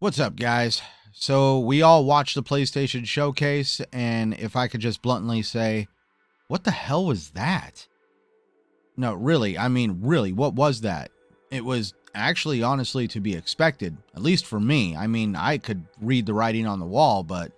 What's up, guys? So we all watched the PlayStation showcase, and if I could just bluntly say, what the hell was that? No, really, really, what was that? It was actually, honestly, to be expected, at least for me. I could read the writing on the wall, but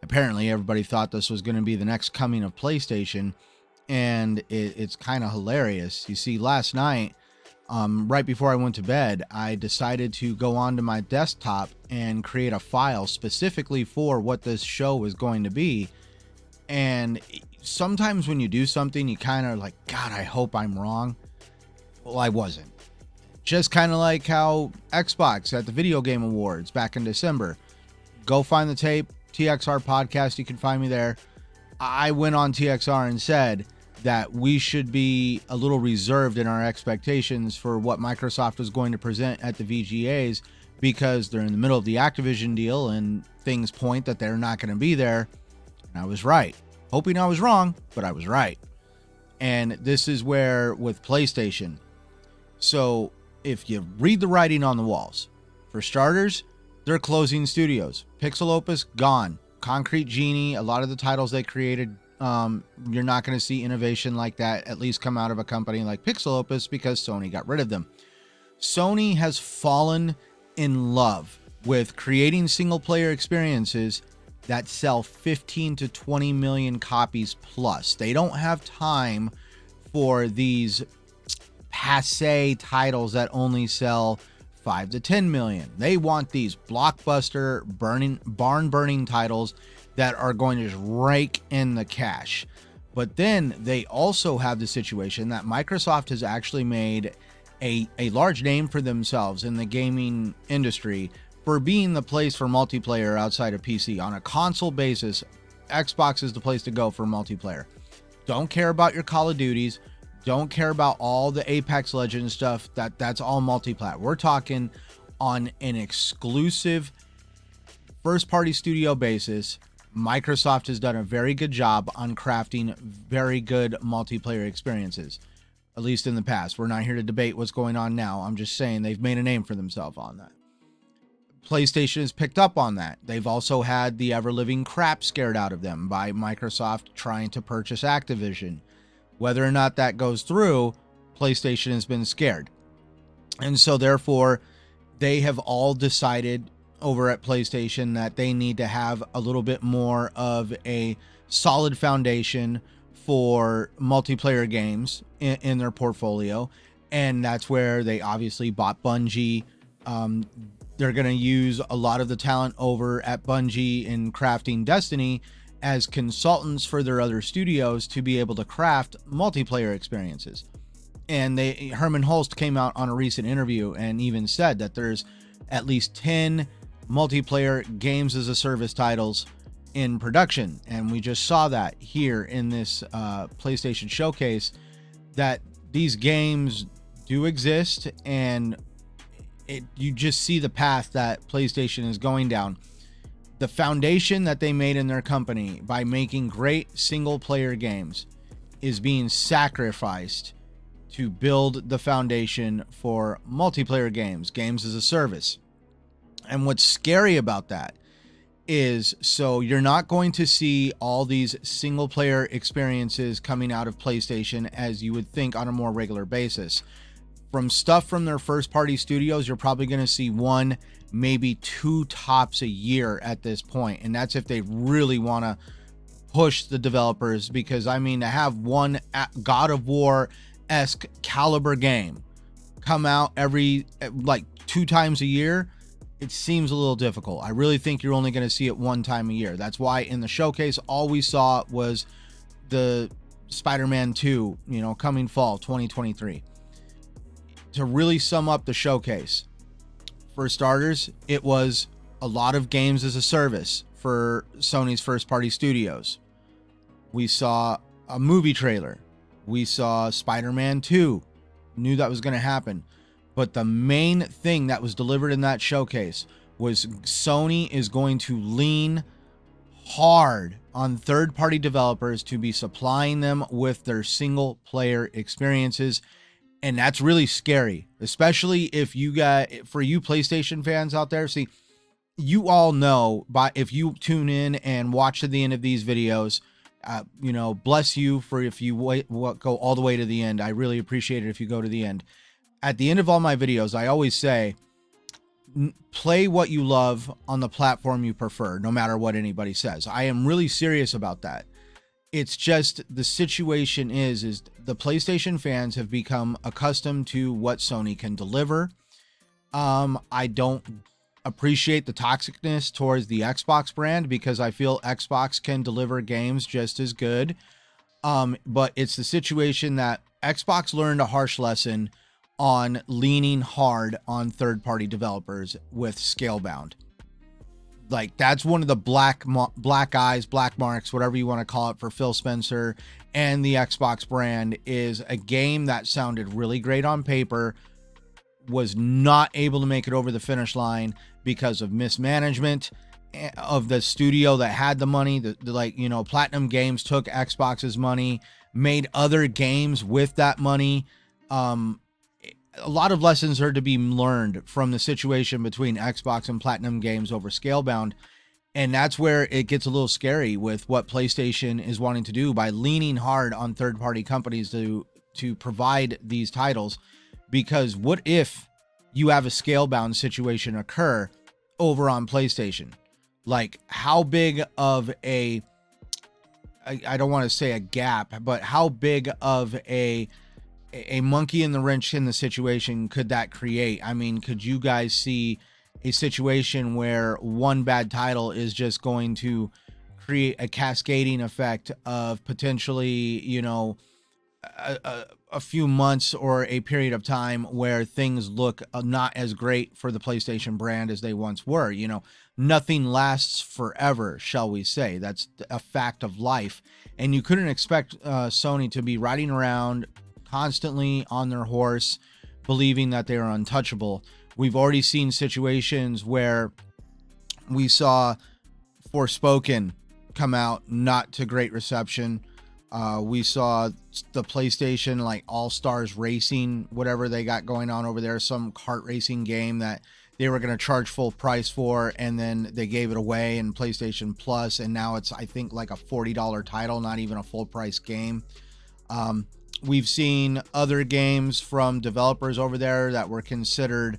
apparently everybody thought this was going to be the next coming of PlayStation, and it's kind of hilarious. You see, last night, right before I went to bed, I decided to go onto my desktop and create a file specifically for what this show was going to be. And sometimes when you do something, you kind of like, God, I hope I'm wrong. Well, I wasn't. Just kind of like how Xbox at the Video Game Awards back in December. Go find the tape, TXR podcast, you can find me there. I went on TXR and said that we should be a little reserved in our expectations for what Microsoft was going to present at the VGAs because they're in the middle of the Activision deal and things point that they're not going to be there. And I was right. Hoping I was wrong, but I was right. And this is where with PlayStation. So if you read the writing on the walls, for starters, they're closing studios. Pixel Opus, gone. Concrete Genie, a lot of the titles they created, you're not going to see innovation like that at least come out of a company like Pixel Opus because Sony got rid of them. Sony has fallen in love with creating single player experiences that sell 15 to 20 million copies plus. They don't have time for these passe titles that only sell 5 to 10 million. They want these blockbuster barn burning titles that are going to just rake in the cash. But then they also have the situation that Microsoft has actually made a large name for themselves in the gaming industry for being the place for multiplayer outside of PC. On a console basis, Xbox is the place to go for multiplayer. Don't care about your Call of Duties. Don't care about all the Apex Legends stuff. That's all multi-plat. We're talking on an exclusive first-party studio basis. Microsoft has done a very good job on crafting very good multiplayer experiences, at least in the past. We're not here to debate what's going on now. I'm just saying they've made a name for themselves on that. PlayStation has picked up on that. They've also had the ever-living crap scared out of them by Microsoft trying to purchase Activision. Whether or not that goes through, PlayStation has been scared. And so therefore, they have all decided over at PlayStation that they need to have a little bit more of a solid foundation for multiplayer games in their portfolio. And that's where they obviously bought Bungie. They're going to use a lot of the talent over at Bungie in crafting Destiny as consultants for their other studios to be able to craft multiplayer experiences. And Herman Holst came out on a recent interview and even said that there's at least 10 multiplayer games as a service titles in production. And we just saw that here in this PlayStation showcase, that these games do exist, and you just see the path that PlayStation is going down. The foundation that they made in their company by making great single player games is being sacrificed to build the foundation for multiplayer games as a service. And what's scary about that is, so you're not going to see all these single player experiences coming out of PlayStation as you would think on a more regular basis. From stuff from their first party studios, you're probably going to see one, maybe two tops a year at this point. And that's if they really want to push the developers, because to have one God of War-esque caliber game come out every like 2 times a year, it seems a little difficult. I really think you're only going to see it 1 time a year. That's why in the showcase, all we saw was the Spider-Man 2, coming fall 2023. To really sum up the showcase, for starters, it was a lot of games as a service for Sony's first party studios. We saw a movie trailer. We saw Spider-Man 2. Knew that was going to happen. But the main thing that was delivered in that showcase was Sony is going to lean hard on third-party developers to be supplying them with their single-player experiences. And that's really scary, especially if you got, for you PlayStation fans out there. See, you all know, by if you tune in and watch to the end of these videos, bless you for if you go all the way to the end. I really appreciate it if you go to the end. At the end of all my videos, I always say, play what you love on the platform you prefer, no matter what anybody says. I am really serious about that. It's just the situation is the PlayStation fans have become accustomed to what Sony can deliver. I don't appreciate the toxicness towards the Xbox brand because I feel Xbox can deliver games just as good. But it's the situation that Xbox learned a harsh lesson on leaning hard on third-party developers with Scalebound. Like, that's one of the black eyes, black marks, whatever you want to call it, for Phil Spencer and the Xbox brand, is a game that sounded really great on paper, was not able to make it over the finish line because of mismanagement of the studio that had the money. Platinum Games took Xbox's money, made other games with that money. A lot of lessons are to be learned from the situation between Xbox and Platinum Games over Scalebound. And that's where it gets a little scary with what PlayStation is wanting to do by leaning hard on third-party companies to provide these titles. Because what if you have a Scalebound situation occur over on PlayStation? Like, how big of I don't want to say a gap, but how big of a monkey in the wrench in the situation could that create? I mean, could you guys see a situation where one bad title is just going to create a cascading effect of potentially, a few months or a period of time where things look not as great for the PlayStation brand as they once were? Nothing lasts forever, shall we say. That's a fact of life. And you couldn't expect Sony to be riding around constantly on their horse, believing that they are untouchable. We've already seen situations where we saw Forspoken come out not to great reception. We saw the PlayStation, like All Stars Racing, whatever they got going on over there, some kart racing game that they were going to charge full price for, and then they gave it away in PlayStation Plus, and now it's, I think, like a $40 title, not even a full price game. We've seen other games from developers over there that were considered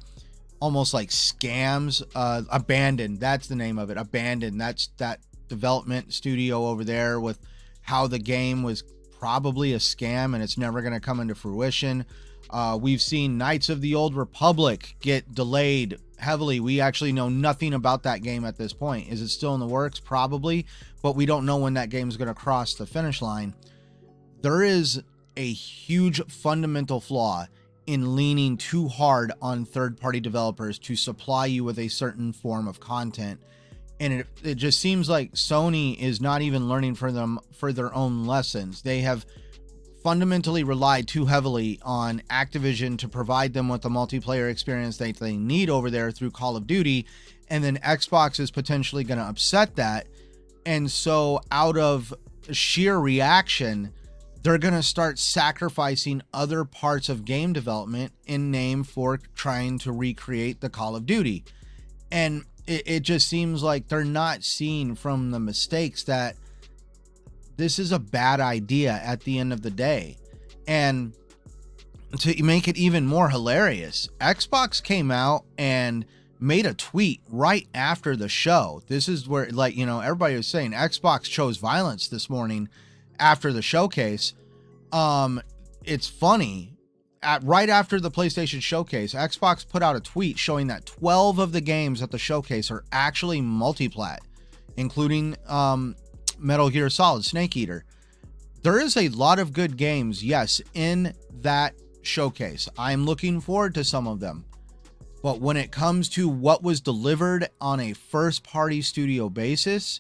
almost like scams. Abandoned, that's the name of it. Abandoned, that's that development studio over there, with how the game was probably a scam and it's never going to come into fruition. We've seen Knights of the Old Republic get delayed heavily. We actually know nothing about that game at this point. Is it still in the works? Probably, but we don't know when that game is going to cross the finish line. There is a huge fundamental flaw in leaning too hard on third-party developers to supply you with a certain form of content. And it just seems like Sony is not even learning for their own lessons. They have fundamentally relied too heavily on Activision to provide them with the multiplayer experience that they need over there through Call of Duty. And then Xbox is potentially going to upset that. And so out of sheer reaction, they're going to start sacrificing other parts of game development in name for trying to recreate the Call of Duty. And it just seems like they're not seeing from the mistakes that this is a bad idea at the end of the day. And to make it even more hilarious, Xbox came out and made a tweet right after the show. This is where, everybody was saying Xbox chose violence this morning after the showcase. It's funny. Right after the PlayStation showcase, Xbox put out a tweet showing that 12 of the games at the showcase are actually multiplat, including Metal Gear Solid Snake Eater. There is a lot of good games, yes, in that showcase. I'm looking forward to some of them. But when it comes to what was delivered on a first-party studio basis,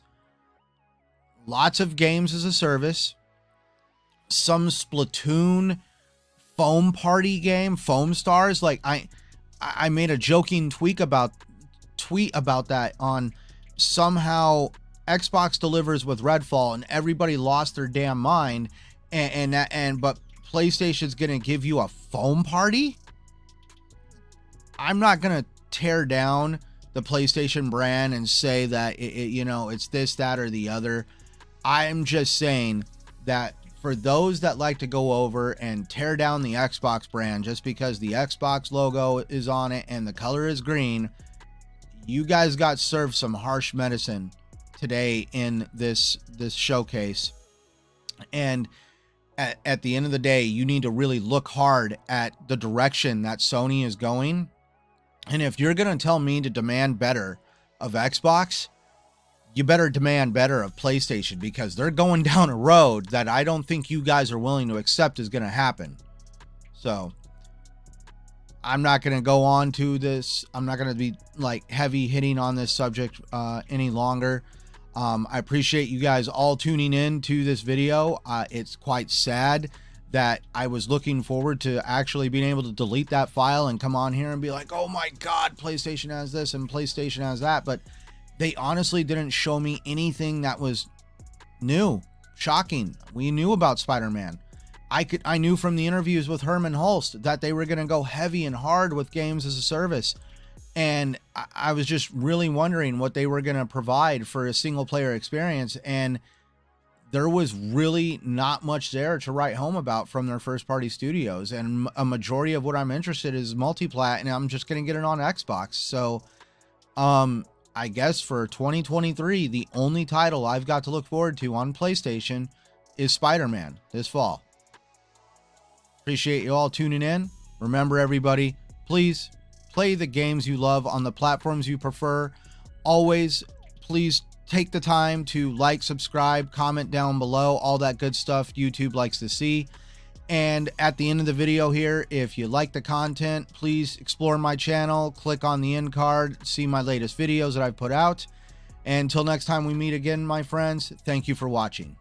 lots of games as a service, some Splatoon foam party game, Foam Stars. Like I made a joking tweet about that on somehow Xbox delivers with Redfall and everybody lost their damn mind, but PlayStation's gonna give you a foam party. I'm not gonna tear down the PlayStation brand and say that it's this, that, or the other. I'm just saying that for those that like to go over and tear down the Xbox brand just because the Xbox logo is on it and the color is green, you guys got served some harsh medicine today in this showcase. And at the end of the day, you need to really look hard at the direction that Sony is going. And if you're going to tell me to demand better of Xbox, you better demand better of PlayStation, because they're going down a road that I don't think you guys are willing to accept is going to happen. So I'm not going to go on to this. I'm not going to be like heavy hitting on this subject any longer. I appreciate you guys all tuning in to this video. It's quite sad that I was looking forward to actually being able to delete that file and come on here and be like, oh my God, PlayStation has this and PlayStation has that. But they honestly didn't show me anything that was new, shocking. We knew about Spider-Man. I knew from the interviews with Herman Hulst that they were going to go heavy and hard with games as a service. And I was just really wondering what they were going to provide for a single player experience. And there was really not much there to write home about from their first party studios. And a majority of what I'm interested in is multiplat, and I'm just going to get it on Xbox. So, I guess for 2023, the only title I've got to look forward to on PlayStation is Spider-Man this fall. Appreciate you all tuning in. Remember, everybody, please play the games you love on the platforms you prefer. Always, please take the time to like, subscribe, comment down below, all that good stuff YouTube likes to see. And at the end of the video here, if you like the content, please explore my channel, click on the end card, see my latest videos that I've put out. And until next time we meet again, my friends, thank you for watching.